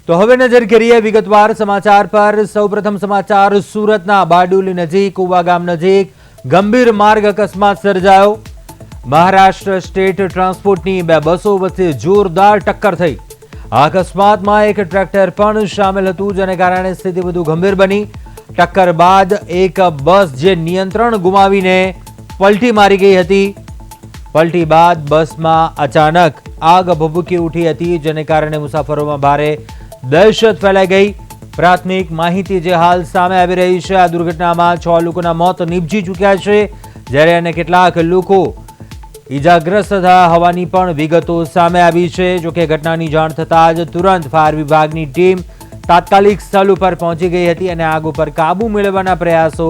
તો હવે નજર કરીએ વિગતવાર સમાચાર પર। સૌપ્રથમ સમાચાર સુરતના બારડોલી નજીક કુવા ગામ નજીક ગંભીર માર્ગ અકસ્માત સર્જાયો। મહારાષ્ટ્ર સ્ટેટ ટ્રાન્સપોર્ટની બે બસો વચ્ચે જોરદાર ટક્કર થઈ। આ અકસ્માતમાં એક ટ્રેક્ટર પણ શામેલ હતું, જેને કારણે સ્થિતિ વધુ ગંભીર બની। ટક્કર બાદ એક બસ જે નિયંત્રણ ગુમાવીને પલટી મારી ગઈ હતી। પલટી બાદ બસમાં અચાનક આગ ભભૂકી ઉઠી હતી, જેને કારણે મુસાફરોમાં ભારે દહેશત ફેલાઈ ગઈ। પ્રાથમિક માહિતી જે હાલ સામે આવી રહી છે, આ દુર્ઘટનામાં 6 લોકોના મોત નીપજી ચૂક્યા છે, જ્યારે અન્ય કેટલાક લોકો ઈજાગ્રસ્ત થયા હોવાની પણ વિગતો સામે આવી છે। જોકે ઘટનાની જાણ થતાં જ તુરંત ફાયર વિભાગની ટીમ તાત્કાલિક સ્થળ ઉપર પહોંચી ગઈ હતી અને આગ ઉપર કાબુ મેળવવાના પ્રયાસો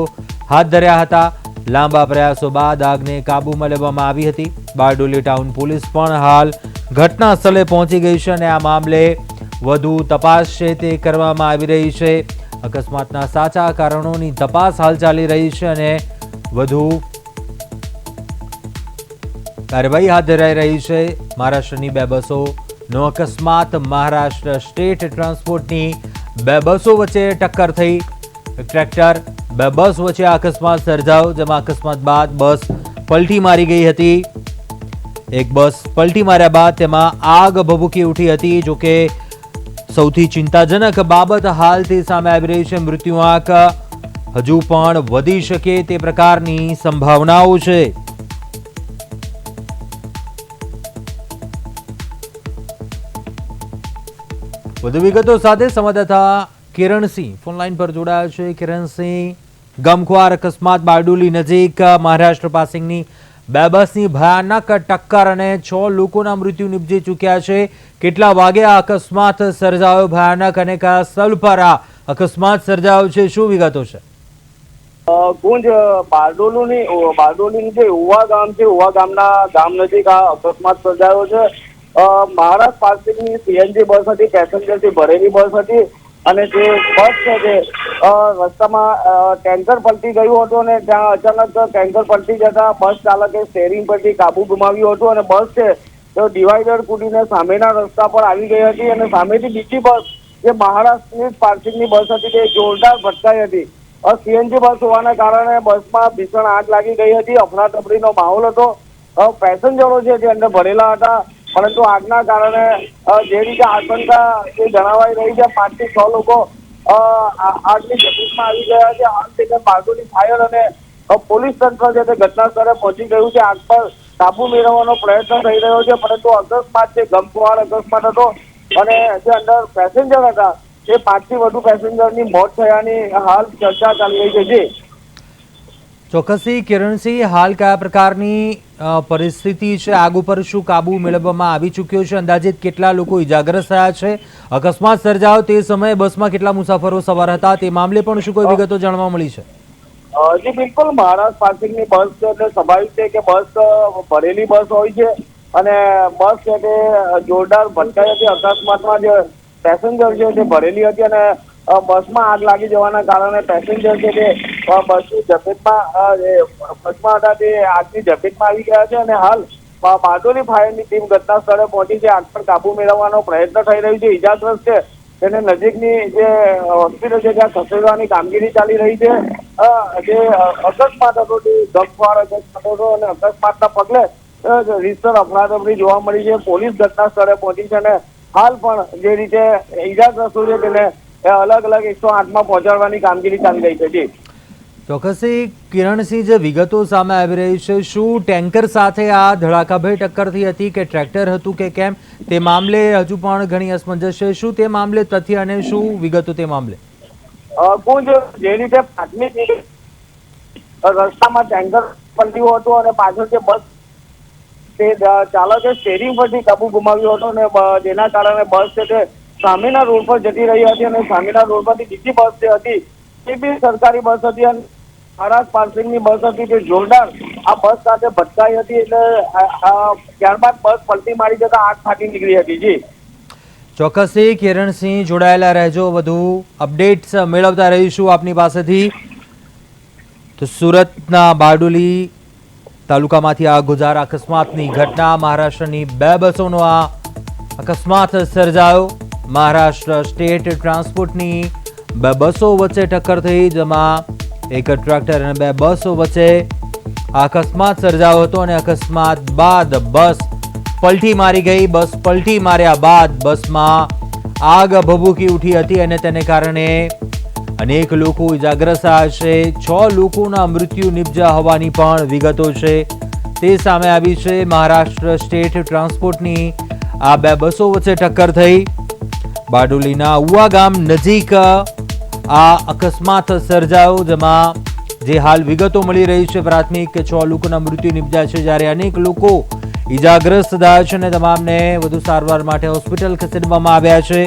હાથ ધર્યા હતા। લાંબા પ્રયાસો બાદ આગને કાબૂમાં લેવામાં આવી હતી। બારડોલી ટાઉન પોલીસ પણ હાલ ઘટના સ્થળે પહોંચી ગઈ છે અને આ મામલે વધુ તપાસ છે તે કરવામાં આવી રહી છે। અકસ્માતના સાચા કારણોની તપાસ હાલ ચાલી રહી છે અને વધુ કાર્યવાહી હાથ ધરાઈ રહી છે। મહારાષ્ટ્રની બે બસોનો અકસ્માત। મહારાષ્ટ્ર સ્ટેટ ટ્રાન્સપોર્ટની બે બસો વચ્ચે ટક્કર થઈ। ટ્રેક્ટર બે બસ વચ્ચે અકસ્માત સર્જાયો, જેમાં અકસ્માત બાદ બસ પલટી મારી ગઈ હતી। એક બસ પલટી માર્યા બાદ તેમાં આગ ભભૂકી ઉઠી હતી। જોકે સૌથી ચિંતાજનક બાબત હાલથી સામે આવી રહી છે, મૃત્યુઆંક હજુ પણ વધી શકે તે પ્રકારની સંભાવનાઓ છે। વધુ વિગતો સાથે સંવાદદાતા કિરણસિંહ ફોનલાઈન પર જોડાયા છે। કિરણસિંહ, ગમખ્વાર અકસ્માત બારડોલી નજીક મહારાષ્ટ્ર પાસિંગની બે બસની ભયાનક ટક્કર અને 6 લોકોના મૃત્યુ નીપજી ચૂક્યા છે। કેટલા વાગે આ અકસ્માત સર્જાયો ભયાનક અને કયા સ્થળ પર આ અકસ્માત સર્જાયો છે, શું વિગતો છે? ગુંજ બારડોલીની જે ઉવા ગામ છે, ઉવા ગામના ગામ નજીક આ અકસ્માત સર્જાયો છે। મહારાષ્ટ્ર પાસિંગની સીએનજી બસ હતી, પેસેન્જરથી ભરેલી બસ હતી અને જે બસ છે તે રસ્તામાં ટેન્કર પલટી ગયું હતું અને ત્યાં અચાનક ટેન્કર પલટી જતા બસ ચાલકે સ્ટેરિંગ પરથી કાબુ ગુમાવ્યું હતું અને બસ છે તો ડિવાઈડર કૂદીને સામેના રસ્તા પર આવી ગઈ હતી અને સામેથી બીજી બસ જે મહારાષ્ટ્રની પાર્કિંગની બસ હતી તે જોરદાર ભટકાઈ હતી। સીએનજી બસ હોવાના કારણે બસમાં ભીષણ આગ લાગી ગઈ હતી। અફરાતફરીનો માહોલ હતો। પેસેન્જરો છે તે અંદર ભરેલા હતા, પરંતુ આગના કારણે જે રીતે આશંકા એ જણાવાઈ રહી છે, 5 થી 6 લોકો આગની ઝપેટમાં આવી ગયા છે। હાલ તેને બારડોલી ફાયર અને પોલીસ તંત્ર છે તે ઘટના સ્થળે પહોંચી ગયું છે। આગ પર કાબુ મેળવવાનો પ્રયત્ન થઈ રહ્યો છે, પરંતુ અકસ્માત છે ગમખ્વાર અકસ્માત હતો અને જે અંદર પેસેન્જર હતા તે 5 થી વધુ પેસેન્જરની મોત થયાની હાલ ચર્ચા ચાલી રહી છે। ચોક્કસથી કિરણસિંહ, હાલ કયા પ્રકારની પરિસ્થિતિ છે? આગ ઉપર શું કાબુ મેળવવામાં આવી ચૂક્યો છે? અંદાજિત કેટલા લોકો ઇજાગ્રસ્ત થયા છે? અકસ્માત સર્જાયો તે સમયે બસમાં કેટલા મુસાફરો સવાર હતા, તે મામલે પણ શું કોઈ વિગતો જાણવા મળી છે? જી બિલકુલ, મહારાષ્ટ્ર પાર્કિંગની બસ છે એટલે સ્વાભાવિક છે કે બસ ભરેલી બસ હોય છે અને બસ છે તે જોરદાર ભટકાઈ હતી। અકસ્માતમાં જે પેસેન્જર છે તે ભરેલી હતી અને બસમાં આગ લાગી જવાના કારણે પેસેન્જર છે તે બસની બસમાં હતા તે આગની ઝપેટમાં આવી ગયા છે અને હાલ બારડોલી ફાયરની ટીમ ઘટના સ્થળે પહોંચી છે। આગ પર કાબુ મેળવવાનો પ્રયત્ન થઈ રહ્યો છે। ઈજાગ્રસ્ત છે તેને નજીકની જે હોસ્પિટલ છે ત્યાં ખસેડવાની કામગીરી ચાલી રહી છે। જે અકસ્માત હતો તે ગમખ્વાર અકસ્માત હતો અને અકસ્માતના પગલે રીતસર અફરાતફરી જોવા મળી છે। પોલીસ ઘટના સ્થળે પહોંચી છે અને હાલ પણ જે રીતે ઈજાગ્રસ્તો છે તેને અલગ અલગ 108માં પહોંચાડવાની કામગીરી ચાલી રહી છે। ચોક્કસથી કિરણસિંહ, જે વિગતો સામે આવી રહી છે, શું ટેન્કર સાથે આ ધડાકાભેર ટક્કર થઈ હતી કે ટ્રેક્ટર હતું કે કેમ, તે મામલે હજુ પણ ઘણી અસમંજસ છે। શું તે મામલે તથ્ય અને શું વિગતો તે મામલે? જે રીતે પ્રાથમિક રસ્તામાં ટેન્કર પલટ્યું હતું અને પાછળ જે બસ તે ચાલકે સ્ટેરિંગ પરથી કાબુ ગુમાવ્યો હતો અને જેના કારણે બસ છે તે સામેના રોડ પર જતી રહી હતી અને સામેના રોડ પરથી બીજી બસ જે હતી તે બી સરકારી બસ હતી અને મહારાષ્ટ્ર પાર્કિંગની બસ હતી તે જોરદાર આ બસ સાથે ભટકાઈ હતી એટલે ત્યારબાદ બસ પલટી મારી જતા આગ ફાટી નીકળી હતી। ચોક્કસથી કિરણસિંહ, જોડાયેલા રહેજો, વધુ અપડેટ્સ મેળવતા રહીશું આપની પાસેથી। તો સુરતના બારડોલી તાલુકામાંથી આ ગુજાર અકસ્માતની ઘટના, મહારાષ્ટ્રની બે બસોનો આ અકસ્માત સર્જાયો। મહારાષ્ટ્ર સ્ટેટ ટ્રાન્સપોર્ટની બે બસો વચ્ચે ટક્કર થઈ, જેમાં એક ટ્રેક્ટર અને બે બસો વચ્ચે અકસ્માત સર્જાયો હતો અને અકસ્માત બાદ બસ પલટી મારી ગઈ. બસ પલટી માર્યા બાદ બસમાં આગ ભભૂકી ઉઠી હતી અને તેને કારણે અનેક લોકો ઇજાગ્રસ્ત થયા છે. 6 લોકોના મૃત્યુ નિપજ્યા હોવાની પણ વિગતો છે તે સામે આવી છે. મહારાષ્ટ્ર સ્ટેટ ટ્રાન્સપોર્ટની આ બે બસો વચ્ચે ટક્કર થઈ. બારડોલીના ઉવા ગામ નજીક આ અકસ્માત સર્જાયો, જેમાં જે હાલ વિગતો મળી રહી છે પ્રાથમિક કે 6 લોકોના મૃત્યુ નિપજ્યા છે, જ્યારે અનેક લોકો ઇજાગ્રસ્ત થયા છે અને તમામને વધુ સારવાર માટે હોસ્પિટલ ખસેડવામાં આવ્યા છે.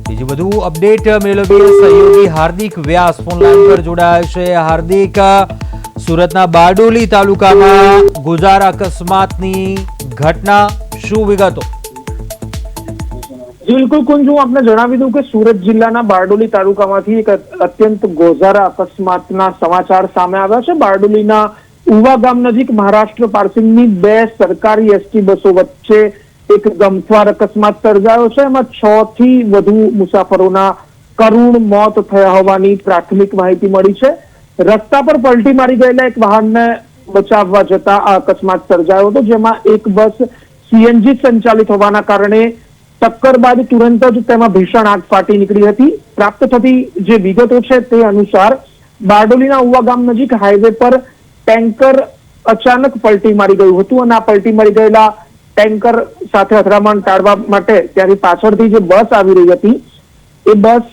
બીજી વધુ અપડેટ મેળવીએ. સહયોગી હાર્દિક વ્યાસ ફોનલાઈન પર જોડાયા છે. હાર્દિક, સુરતના બારડોલી તાલુકામાં ગુજાર અકસ્માતની ઘટના, શું વિગતો? બિલકુલ કુંજ, હું આપને જણાવી દઉં કે સુરત જિલ્લાના બારડોલી તાલુકામાંથી એક અત્યંત ગોઝારા અકસ્માતના સમાચાર સામે આવ્યા છે. બારડોલીના ઉવા ગામ નજીક મહારાષ્ટ્ર પાર્સિંગની બે સરકારી એસટી બસો વચ્ચે એક ગમખ્વાર અકસ્માત સર્જાયો છે. એમાં 6 થી વધુ મુસાફરોના કરુણ મોત થયા હોવાની પ્રાથમિક માહિતી મળી છે. રસ્તા પર પલટી મારી ગયેલા એક વાહનને બચાવવા જતા આ અકસ્માત સર્જાયો હતો, જેમાં એક બસ સીએનજી સંચાલિત હોવાના કારણે ટક્કર બાદ તુરંત જ તેમાં ભીષણ આગ ફાટી નીકળી હતી. પ્રાપ્ત થતી જે વિગતો છે તે અનુસાર બારડોલીના ઉવા ગામ નજીક હાઈવે પર ટેન્કર અચાનક પલટી મારી ગયું હતું અને આ પલટી મારી ગયેલા ટેન્કર સાથે અથડામણ ટાળવા માટે ત્યાંથી પાછળથી જે બસ આવી રહી હતી એ બસ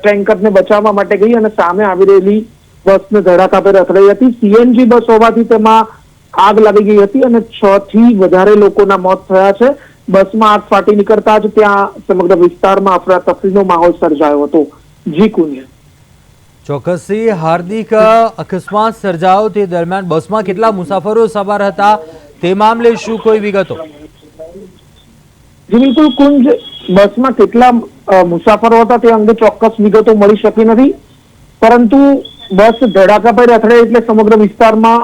ટેન્કરને બચાવવા માટે ગઈ અને સામે આવી રહેલી બસને ધડાકાભેર અથડાઈ હતી. સીએનજી બસ હોવાથી તેમાં આગ લાગી ગઈ હતી અને 6 થી વધારે લોકોના મોત થયા છે. બસમાં આગ ફાટી નીકળતા જ ત્યાં સમગ્ર વિસ્તારમાં અફરાતફરીનો માહોલ સર્જાયો હતો. જી કુંજ. ચોક્કસથી હાર્દિક, અકસ્માત સર્જાયો તે દરમિયાન બસમાં કેટલા મુસાફરો સવાર હતા તે મામલે શું કોઈ વિગતો? જી બિલકુલ કુંજ, બસમાં કેટલા મુસાફરો હતા તે અંગે ચોક્કસ વિગતો મળી શકી નથી, પરંતુ બસ ધડાકાભેર અથડાઈ એટલે સમગ્ર વિસ્તારમાં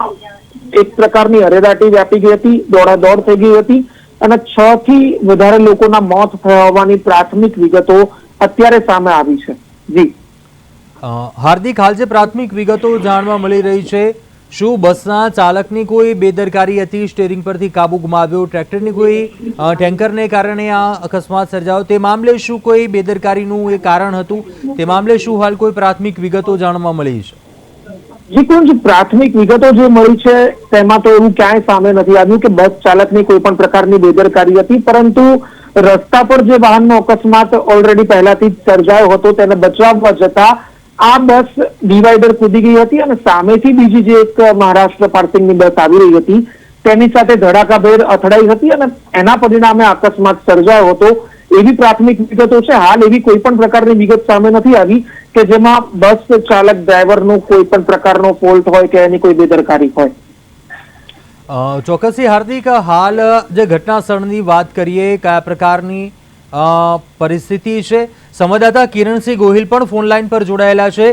એક પ્રકારની અરેરાટી વ્યાપી ગઈ હતી, દોડાદોડ થઈ ગઈ હતી અને 6 થી વધારે લોકોના મોત થયા હોવાની પ્રાથમિક વિગતો અત્યારે સામે આવી છે. જી હાર્દિક, હાલ જે પ્રાથમિક વિગતો જાણવા મળી રહી છે, શું બસના ચાલકની કોઈ બેદરકારી હતી, સ્ટીયરિંગ પરથી કાબુ ગુમાવ્યો, ટ્રેક્ટરની કોઈ ટેન્કરને કારણે આ અકસ્માત સર્જાયો, તે મામલે શું કોઈ બેદરકારીનું એ કારણ હતું, તે મામલે શું હાલ કોઈ પ્રાથમિક વિગતો જાણવા મળી છે? જી કુંજ, પ્રાથમિક વિગતો જે મળી છે તેમાં તો એવું ક્યાંય સામે નથી આવ્યું કે બસ ચાલકની કોઈ પણ પ્રકારની બેદરકારી હતી, પરંતુ રસ્તા પર જે વાહનનો અકસ્માત ઓલરેડી પહેલાથી જ સર્જાયો હતો તેને બચાવવા જતા આ બસ ડિવાઈડર કૂદી ગઈ હતી અને સામેથી બીજી જે એક મહારાષ્ટ્ર પાર્સિંગની બસ આવી રહી હતી તેની સાથે ધડાકાભેર અથડાઈ હતી અને એના પરિણામે અકસ્માત સર્જાયો હતો એવી પ્રાથમિક વિગતો છે. હાલ એવી કોઈ પણ પ્રકારની વિગત સામે નથી આવી કે જેમાં બસ ચાલક ડ્રાઈવરનો કોઈ પણ પ્રકારનો ફોલ્ટ હોય કે એની કોઈ બેદરકારી હોય. ચોક્કસથી હાર્દિક, હાલ જે ઘટના સ્થળની વાત કરીએ, કયા પ્રકારની પરિસ્થિતિ છે? સંવાદદાતા કિરણસિંહ ગોહિલ પણ ફોન લાઈન પર જોડાયેલા છે.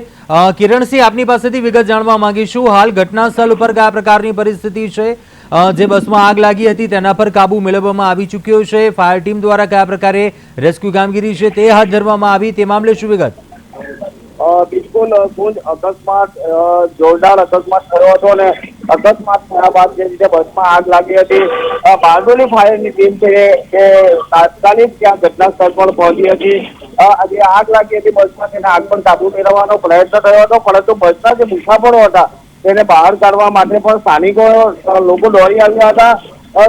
કિરણસિંહ, આપની પાસેથી વિગત જાણવા માંગીશું. હાલ ઘટના સ્થળ ઉપર કયા પ્રકારની પરિસ્થિતિ છે? જે બસમાં આગ લાગી હતી તેના પર કાબુ મેળવવામાં આવી ચૂક્યો છે? ફાયર ટીમ દ્વારા કયા પ્રકારે રેસ્ક્યુ કામગીરી છે તે હાથ ધરવામાં આવી, તે મામલે શું વિગત? બિલકુલ કુંજ, અકસ્માત જોરદાર અકસ્માત થયો હતો અને અકસ્માત થયા બાદ જે રીતે બસમાં આગ લાગી હતી, બારડોલી ફાયરની ટીમ છે કે તાત્કાલિક ત્યાં ઘટના સ્થળ પર પહોંચી હતી. જે આગ લાગી હતી બસમાં તેને આગ પર કાબુ મેળવવાનો પ્રયત્ન થયો હતો, પરંતુ બસના જે મુસાફરો હતા તેને બહાર કાઢવા માટે પણ સ્થાનિકો લોકો દોડી આવ્યા હતા.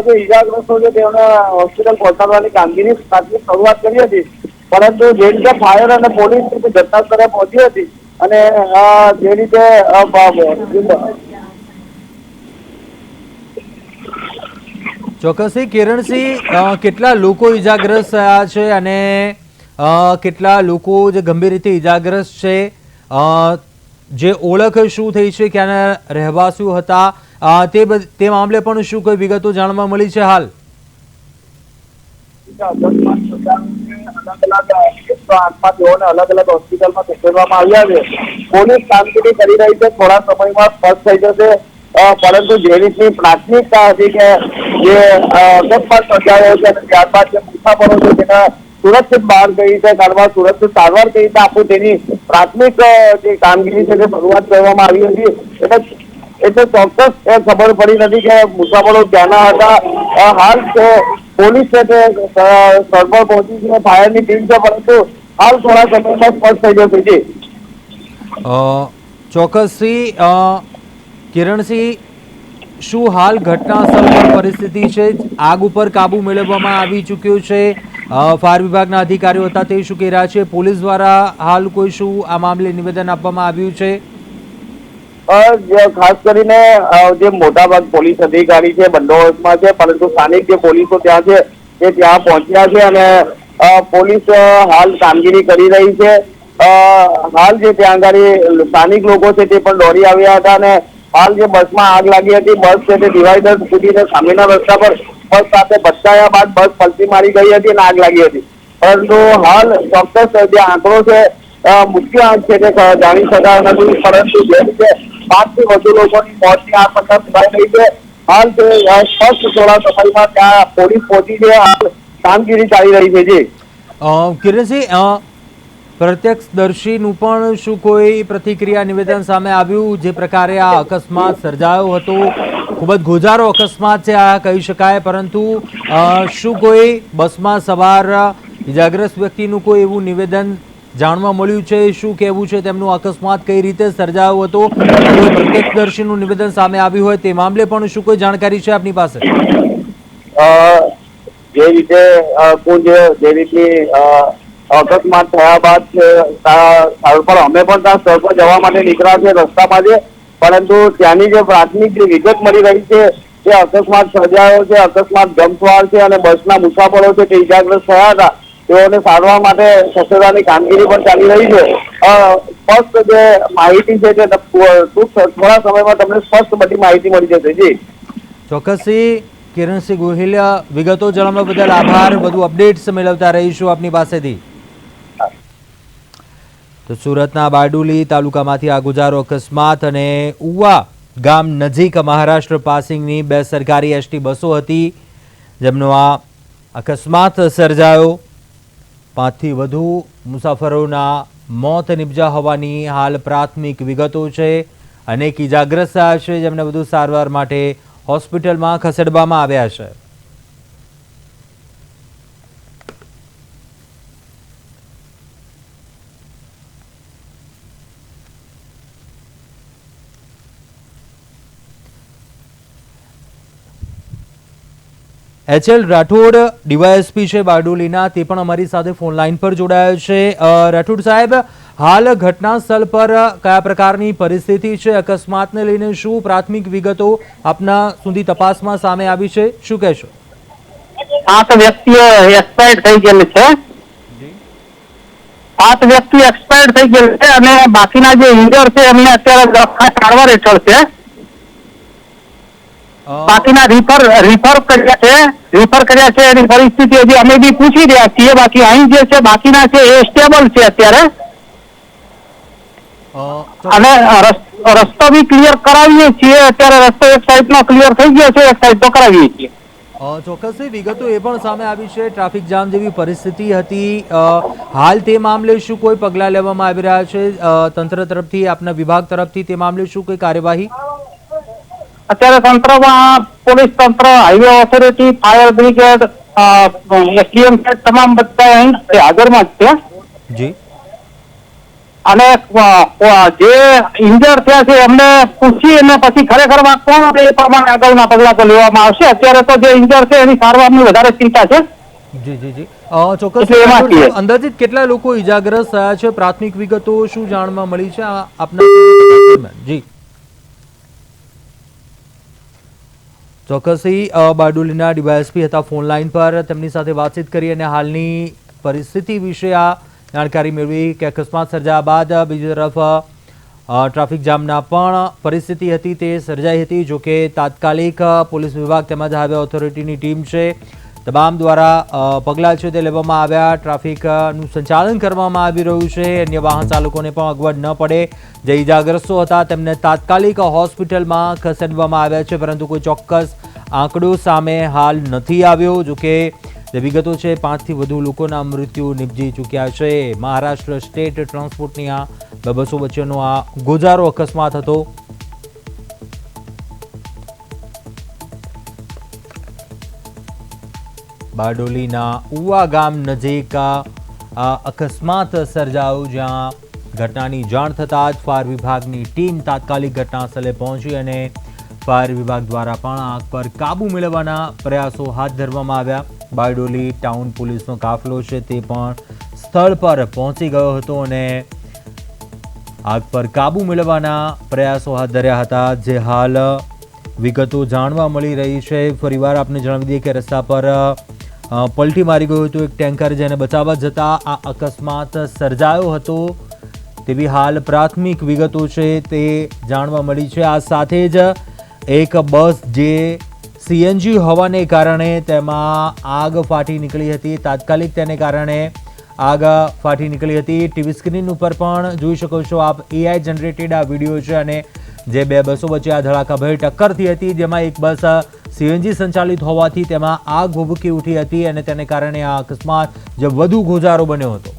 જે ઈજાગ્રસ્તો છે તેઓને હોસ્પિટલ પહોંચાડવાની કામગીરી પ્રાથમિક શરૂઆત કરી હતી, પરંતુ જે રીતે ફાયર અને પોલીસ ઘટના સ્થળે પહોંચી હતી અને જે રીતે ચોક્કસથી કિરણસિંહ, કેટલા લોકો ઈજાગ્રસ્ત થયા છે અને કેટલા લોકો જે ગંભીર રીતે ઈજાગ્રસ્ત છે, જે ઓળખ શું થઈ છે, ક્યાંના રહેવાસીઓ હતા, તે મામલે પણ શું કોઈ વિગતો જાણવા મળી છે હાલ? છે અકસ્માત સર્જાયો છે. અલગ અલગ 108 તેઓને અલગ અલગ હોસ્પિટલમાં ખસેડવામાં આવ્યા છે. પોલીસ કામગીરી કરી રહી છે, થોડા સમયમાં સ્પષ્ટ થઈ જશે. પરંતુ જે રીતની પ્રાથમિકતા હતી કે જે અકસ્માત સર્જાયો છે અને ત્યારબાદ જે મુસાફરો છે તેના સુરક્ષિત બહાર કઈ રીતે કાઢવા, સુરક્ષિત સારવાર કઈ રીતે આપવું, તેની પ્રાથમિક જે કામગીરી છે તે શરૂઆત કરવામાં આવી હતી. એટલે ચોક્કસ ખબર પડી નથી કે મુસાફરો ક્યાંના હતા. હાલ પોલીસ છે તે સ્થળ પર પહોંચી છે, ફાયરની ટીમ છે, પરંતુ હાલ થોડા સમયમાં સ્પષ્ટ થઈ જશે. જી ચોક્કસથી કિરણસિંહ, શું હાલ ઘટના સ્થળ પર પરિસ્થિતિ છે? આગ ઉપર કાબુ મેળવવામાં આવી ચૂક્યો છે? ફાયર વિભાગના અધિકારીઓ હતા તે શું કહી રહ્યા છે? પોલીસ દ્વારા હાલ કોઈ શું આ મામલે નિવેદન આપવામાં આવ્યું છે? ખાસ કરીને જે મોટાભાગ પોલીસ અધિકારી છે બંદોબસ્તમાં છે, પરંતુ સ્થાનિક જે પોલીસો ત્યાં છે તે ત્યાં પહોંચ્યા છે અને પોલીસ હાલ કામગીરી કરી રહી છે. હાલ જે ત્યાં આગળ સ્થાનિક લોકો છે તે પણ દોડી આવ્યા હતા અને હાલ જે બસમાં આગ લાગી હતી, બસ છે તે ડિવાઈડર ફૂટીને સામેના રસ્તા પર બસ સાથે ભટકાયા બાદ બસ પલટી મારી ગઈ હતી અને આગ લાગી હતી. પરંતુ હાલ ચોક્કસ જે આંકડો છે મુખ્ય આંક છે તે જાણી શકાય નથી, પરંતુ જે રીતે 5 થી વધુ લોકોની મોતની આ ઘટના સુધાઈ રહી છે. હાલ તે સ્પષ્ટ થોડા સમયમાં ત્યાં પોલીસ પહોંચી છે, હાલ કામગીરી ચાલી રહી છે. જી કિરણસિંહ, પ્રત્યક્ષદર્શીનું પણ શું કોઈ પ્રતિક્રિયા નિવેદન સામે આવ્યું? જે પ્રકારે આ અકસ્માત સર્જાયો હતો, ખૂબ જ ગોજારો અકસ્માત છે આ કહી શકાય, પરંતુ શું કોઈ બસમાં સવાર ઇજાગ્રસ્ત વ્યક્તિનું કોઈ એવું નિવેદન જાણવા મળ્યું છે? શું કહેવું છે તેમનું? અકસ્માત કઈ રીતે સર્જાયો હતો? કોઈ પ્રત્યક્ષદર્શીનું નિવેદન સામે આવ્યું હોય તે મામલે પણ શું કોઈ જાણકારી છે આપની પાસે? જે રીતે જે રીતની અકસ્માત થયા બાદ સ્થળ પર અમે પણ ત્યાં સ્થળ પર જવા માટે નીકળ્યા છે, રસ્તામાં છે, પરંતુ ત્યાંની જે પ્રાથમિક જે વિગત મળી રહી છે તે અકસ્માત સર્જાયો છે, અકસ્માત ગમસ્વાર છે અને બસના મુસાફરો છે તે ઇજાગ્રસ્ત થયા હતા. તેઓને સારવાર માટે ખસેડવાની કામગીરી પણ ચાલી રહી છે. સ્પષ્ટ જે માહિતી છે તે થોડા સમયમાં તમને સ્પષ્ટ બધી માહિતી મળી જશે. જી ચોક્કસથી કિરણસિંહ ગોહિલ, વિગતો જણાવવા બદલ આભાર. વધુ અપડેટ્સ મેળવતા રહીશું આપની પાસેથી. તો સુરતના બારડોલી તાલુકામાંથી આ ગુજારો અકસ્માત અને ઉવા ગામ નજીક મહારાષ્ટ્ર પાસિંગની 2 સરકારી એસટી બસો હતી જેમનો આ અકસ્માત સર્જાયો. 5 થી વધુ મુસાફરોના મોત નિપજ્યા હોવાની હાલ પ્રાથમિક વિગતો છે. અનેક ઇજાગ્રસ્ત થયા છે જેમને વધુ સારવાર માટે હોસ્પિટલમાં ખસેડવામાં આવ્યા છે. HL રાઠોડ ડીવાયએસપી છે બારડોલીના, તે પણ અમારી સાથે ફોન લાઈન પર જોડાયા છે. રાઠોડ સાહેબ, હાલ ઘટના સ્થળ પર કયા પ્રકારની પરિસ્થિતિ છે? અકસ્માતને લઈને શું પ્રાથમિક વિગતો આપના સુધી તપાસમાં સામે આવી છે? શું કહેશો? 7 વ્યક્તિઓ એક્સપાયર્ડ થઈ ગયેલ છે. 7 વ્યક્તિ એક્સપાયર્ડ થઈ ગયેલ છે અને બાકીના જે ઇન્જર છે એમને અત્યારે સારવાર હેઠળ છે. બાકીના રિફર કર્યા છે એની પરિસ્થિતિ હજી અમે બી પૂછી રહ્યા છીએ. બાકી અહીં જે છે બાકીના છે એ સ્ટેબલ છે અત્યારે. અને રસ્તો બી ક્લિયર કરાવીએ છીએ અત્યારે. રસ્તો એક સાઈડ નો ક્લિયર થઈ ગયો છે, એક સાઈડ તો કરાવીએ છીએ. ચોક્કસથી વિગતો એ પણ સામે આવી છે, ટ્રાફિક જામ જેવી પરિસ્થિતિ હતી. હાલ તે મામલે શું કોઈ પગલાં લેવામાં આવી રહ્યા છે તંત્ર તરફથી, આપના વિભાગ તરફથી? તે મામલે શું કોઈ કાર્યવાહી? અત્યારે તંત્રમાં પોલીસ તંત્ર, highway authority, fire brigade, SDM તમામ બધા અહીં હાજરમાં જ છે. જી. અને જે ઇન્જર થયા છે એમને પૂછી અને પછી ખરેખર કોણ એ પ્રમાણે આગળના પગલા તો લેવામાં આવશે. અત્યારે તો જે ઇન્જર છે એની સારવારની વધારે ચિંતા છે. જી જી જી ચોક્કસ. અંદાજિત કેટલા લોકો ઇજાગ્રસ્ત થયા છે? પ્રાથમિક વિગતો શું જાણવા મળી છે આપના? જી ચોક્કસથી બારડોલીના ડીવાયએસપી હતા ફોન લાઈન પર, તેમની સાથે વાતચીત કરી અને હાલની પરિસ્થિતિ વિશે આ જાણકારી મેળવી કે અકસ્માત સર્જાયા બાદ બીજી તરફ ટ્રાફિક જામના પણ પરિસ્થિતિ હતી તે સર્જાઈ હતી. જોકે તાત્કાલિક પોલીસ વિભાગ તેમજ હાઈવે ઓથોરિટીની ટીમ છે તમામ દ્વારા પગલાં છે તે લેવામાં આવ્યા. ટ્રાફિકનું સંચાલન કરવામાં આવી રહ્યું છે. અન્ય વાહન ચાલકોને પણ અગવડ ન પડે. જે ઇજાગ્રસ્તો હતા તેમને તાત્કાલિક હોસ્પિટલમાં ખસેડવામાં આવ્યા છે, પરંતુ કોઈ ચોક્કસ આંકડો સામે હાલ નથી આવ્યો. જોકે જે વિગતો છે 5 થી વધુ લોકોના મૃત્યુ નિપજી ચૂક્યા છે. મહારાષ્ટ્ર સ્ટેટ ટ્રાન્સપોર્ટની આ બે બસો વચ્ચેનો આ ગોજારો અકસ્માત હતો. બારડોલીના ઉવા ગામ નજીક આ અકસ્માત સર્જાયો, જ્યાં ઘટનાની જાણ થતાં જ ફાયર વિભાગની ટીમ તાત્કાલિક ઘટના સ્થળે પહોંચી અને ફાયર વિભાગ દ્વારા પણ આગ પર કાબુ મેળવવાના પ્રયાસો હાથ ધરવામાં આવ્યા. બારડોલી ટાઉન પોલીસનો કાફલો છે તે પણ સ્થળ પર પહોંચી ગયો હતો અને આગ પર કાબુ મેળવવાના પ્રયાસો હાથ ધર્યા હતા. જે હાલ વિગતો જાણવા મળી રહી છે. ફરીવાર આપને જણાવી દઈએ કે રસ્તા પર પલટી મારી ગયું હતું એક ટેન્કર, જેને બચાવવા જતાં આ અકસ્માત સર્જાયો હતો તેવી હાલ પ્રાથમિક વિગતો છે તે જાણવા મળી છે. આ સાથે જ એક બસ જે સીએનજી હોવાને કારણે તેમાં આગ ફાટી નીકળી હતી. તાત્કાલિક તેને કારણે આગ ફાટી નીકળી હતી. ટીવી સ્ક્રીન ઉપર પણ જોઈ શકો છો આપ AI જનરેટેડ આ વિડીયો છે અને જે બે બસો વચ્ચે આ ધડાકાભેર ટક્કર થઈ હતી, જેમાં એક બસ સીએનજી સંચાલિત હોવાથી તેમાં આગ ભભૂકી ઉઠી હતી અને તેને કારણે આ અકસ્માત જે વધુ ગોજારો બન્યો હતો.